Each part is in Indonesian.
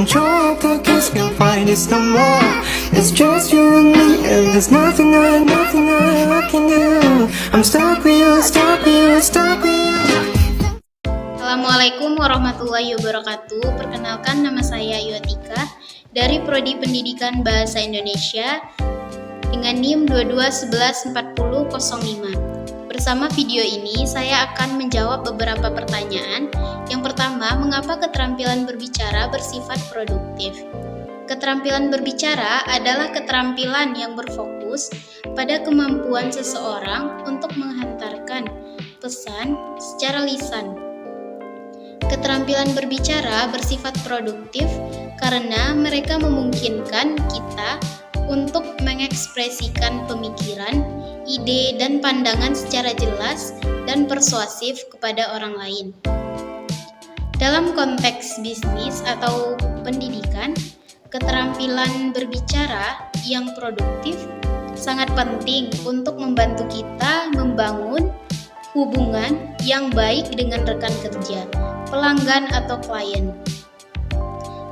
control, the kiss can't find us no more. It's just you and me, and there's nothing I can do. I'm stuck with you, stuck with you, stuck with you. Assalamualaikum warahmatullahi wabarakatuh. Perkenalkan, nama saya Yuatika dari Prodi Pendidikan Bahasa Indonesia dengan NIM 22114005. Bersama video ini, saya akan menjawab beberapa pertanyaan. Yang pertama, mengapa keterampilan berbicara bersifat produktif? Keterampilan berbicara adalah keterampilan yang berfokus pada kemampuan seseorang untuk menghantarkan pesan secara lisan. Keterampilan berbicara bersifat produktif karena mereka memungkinkan kita untuk mengekspresikan pemikiran, ide, dan pandangan secara jelas dan persuasif kepada orang lain. Dalam konteks bisnis atau pendidikan, keterampilan berbicara yang produktif sangat penting untuk membantu kita membangun hubungan yang baik dengan rekan kerja, pelanggan, atau klien.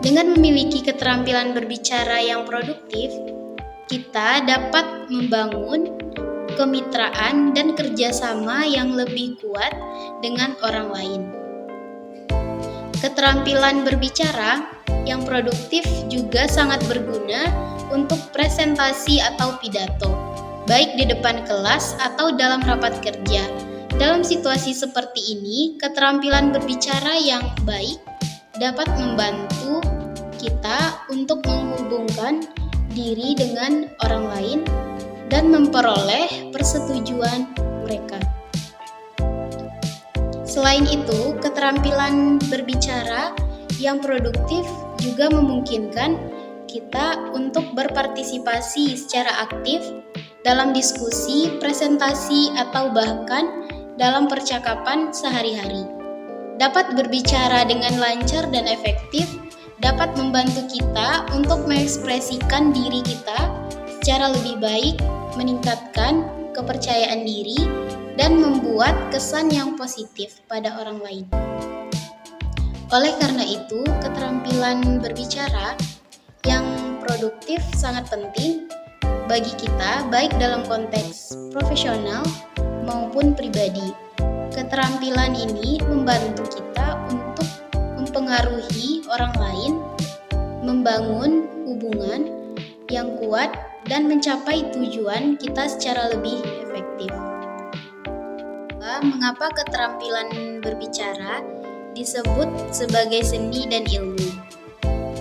Dengan memiliki keterampilan berbicara yang produktif, kita dapat membangun kemitraan dan kerjasama yang lebih kuat dengan orang lain. Keterampilan berbicara yang produktif juga sangat berguna untuk presentasi atau pidato, baik di depan kelas atau dalam rapat kerja. Dalam situasi seperti ini, keterampilan berbicara yang baik dapat membantu kita untuk menghubungkan diri dengan orang lain dan memperoleh persetujuan mereka. Selain itu, keterampilan berbicara yang produktif juga memungkinkan kita untuk berpartisipasi secara aktif dalam diskusi, presentasi, atau bahkan dalam percakapan sehari-hari. Dapat berbicara dengan lancar dan efektif dapat membantu kita untuk mengekspresikan diri kita secara lebih baik, meningkatkan kepercayaan diri, dan membuat kesan yang positif pada orang lain. Oleh karena itu, keterampilan berbicara yang produktif sangat penting bagi kita, baik dalam konteks profesional maupun pribadi. Keterampilan ini membantu kita untuk mempengaruhi orang lain, membangun hubungan yang kuat, dan mencapai tujuan kita secara lebih efektif. Mengapa keterampilan berbicara disebut sebagai seni dan ilmu?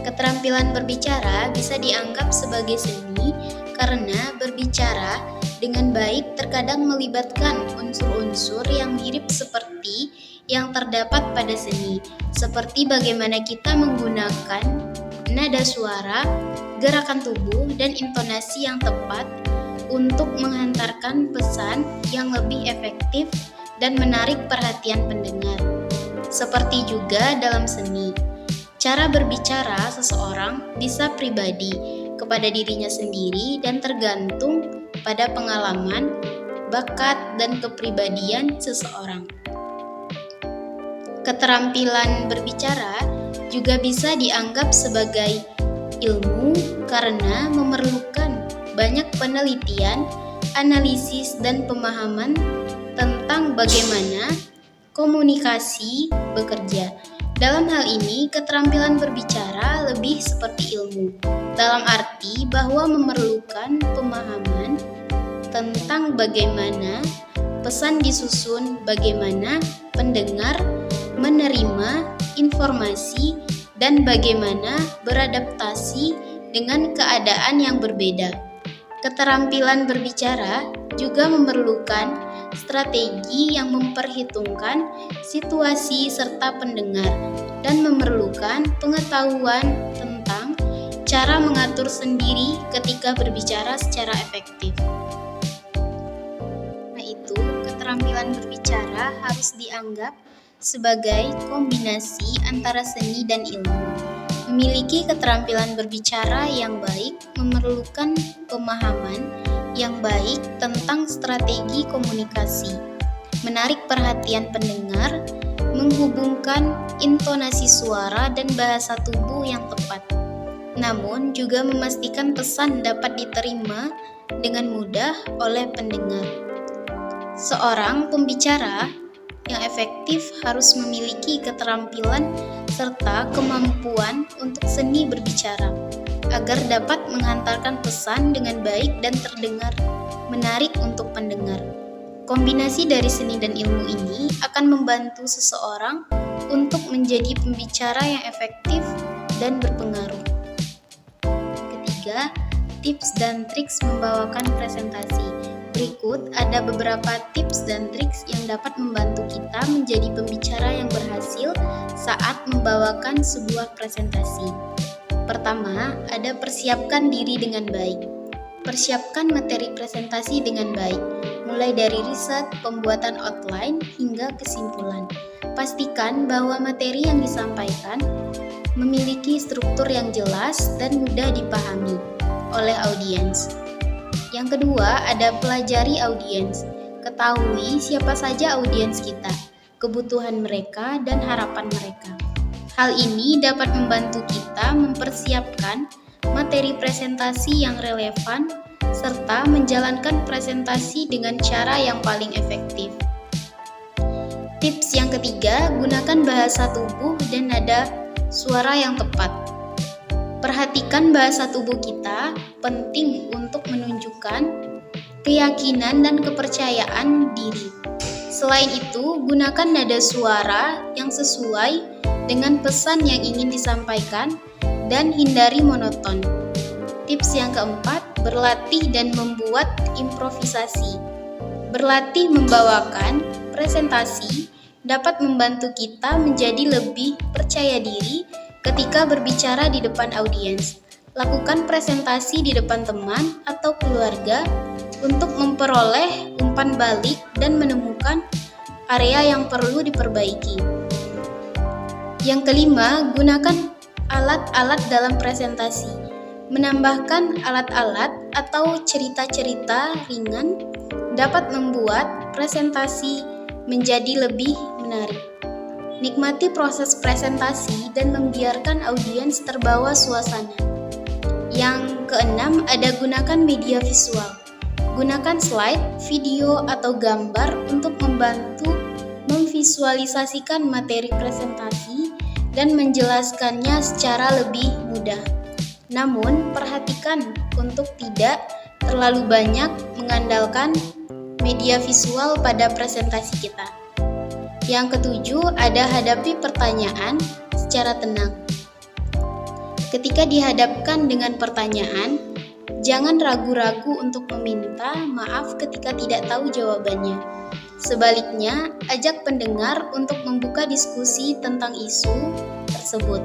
Keterampilan berbicara bisa dianggap sebagai seni karena berbicara dengan baik terkadang melibatkan unsur-unsur yang mirip seperti yang terdapat pada seni, seperti bagaimana kita menggunakan nada suara, gerakan tubuh, dan intonasi yang tepat untuk menghantarkan pesan yang lebih efektif dan menarik perhatian pendengar. Seperti juga dalam seni, cara berbicara seseorang bisa pribadi kepada dirinya sendiri dan tergantung pada pengalaman, bakat, dan kepribadian seseorang. Keterampilan berbicara juga bisa dianggap sebagai ilmu karena memerlukan banyak penelitian, analisis, dan pemahaman tentang bagaimana komunikasi bekerja. Dalam hal ini, keterampilan berbicara lebih seperti ilmu, dalam arti bahwa memerlukan pemahaman tentang bagaimana pesan disusun, bagaimana pendengar menerima informasi, dan bagaimana beradaptasi dengan keadaan yang berbeda. Keterampilan berbicara juga memerlukan strategi yang memperhitungkan situasi serta pendengar dan memerlukan pengetahuan tentang cara mengatur sendiri ketika berbicara secara efektif. Nah itu, keterampilan berbicara harus dianggap sebagai kombinasi antara seni dan ilmu. Memiliki keterampilan berbicara yang baik memerlukan pemahaman yang baik tentang strategi komunikasi, menarik perhatian pendengar, menghubungkan intonasi suara dan bahasa tubuh yang tepat, namun juga memastikan pesan dapat diterima dengan mudah oleh pendengar. Seorang pembicara yang efektif harus memiliki keterampilan serta kemampuan untuk seni berbicara agar dapat menghantarkan pesan dengan baik dan terdengar menarik untuk pendengar. Kombinasi dari seni dan ilmu ini akan membantu seseorang untuk menjadi pembicara yang efektif dan berpengaruh. Ketiga, tips dan triks membawakan presentasi. Berikut ada beberapa tips dan triks yang dapat membantu kita menjadi pembicara yang berhasil saat membawakan sebuah presentasi. Pertama, ada persiapkan diri dengan baik. Persiapkan materi presentasi dengan baik, mulai dari riset, pembuatan outline, hingga kesimpulan. Pastikan bahwa materi yang disampaikan memiliki struktur yang jelas dan mudah dipahami oleh audiens. Yang kedua, ada pelajari audiens. Ketahui siapa saja audiens kita, kebutuhan mereka, dan harapan mereka. Hal ini dapat membantu kita mempersiapkan materi presentasi yang relevan, serta menjalankan presentasi dengan cara yang paling efektif. Tips yang ketiga, gunakan bahasa tubuh dan nada suara yang tepat. Perhatikan bahasa tubuh kita, penting untuk menunjukkan keyakinan dan kepercayaan diri. Selain itu, gunakan nada suara yang sesuai dengan pesan yang ingin disampaikan dan hindari monoton. Tips yang keempat, berlatih dan membuat improvisasi. Berlatih membawakan presentasi dapat membantu kita menjadi lebih percaya diri ketika berbicara di depan audiens. Lakukan presentasi di depan teman atau keluarga untuk memperoleh umpan balik dan menemukan area yang perlu diperbaiki. Yang kelima, gunakan alat-alat dalam presentasi. Menambahkan alat-alat atau cerita-cerita ringan dapat membuat presentasi menjadi lebih menarik. Nikmati proses presentasi dan membiarkan audiens terbawa suasana. Yang keenam, ada gunakan media visual. Gunakan slide, video, atau gambar untuk membantu memvisualisasikan materi presentasi dan menjelaskannya secara lebih mudah. Namun, perhatikan untuk tidak terlalu banyak mengandalkan media visual pada presentasi kita. Yang ketujuh, ada hadapi pertanyaan secara tenang. Ketika dihadapkan dengan pertanyaan, jangan ragu-ragu untuk meminta maaf ketika tidak tahu jawabannya. Sebaliknya, ajak pendengar untuk membuka diskusi tentang isu tersebut.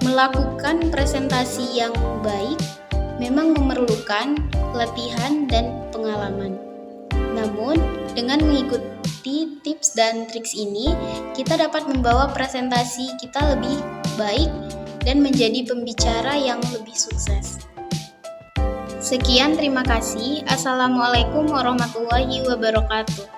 Melakukan presentasi yang baik memang memerlukan latihan dan pengalaman. Namun, dengan mengikuti tips dan triks ini, kita dapat membawa presentasi kita lebih baik dan menjadi pembicara yang lebih sukses. Sekian, terima kasih. Assalamualaikum warahmatullahi wabarakatuh.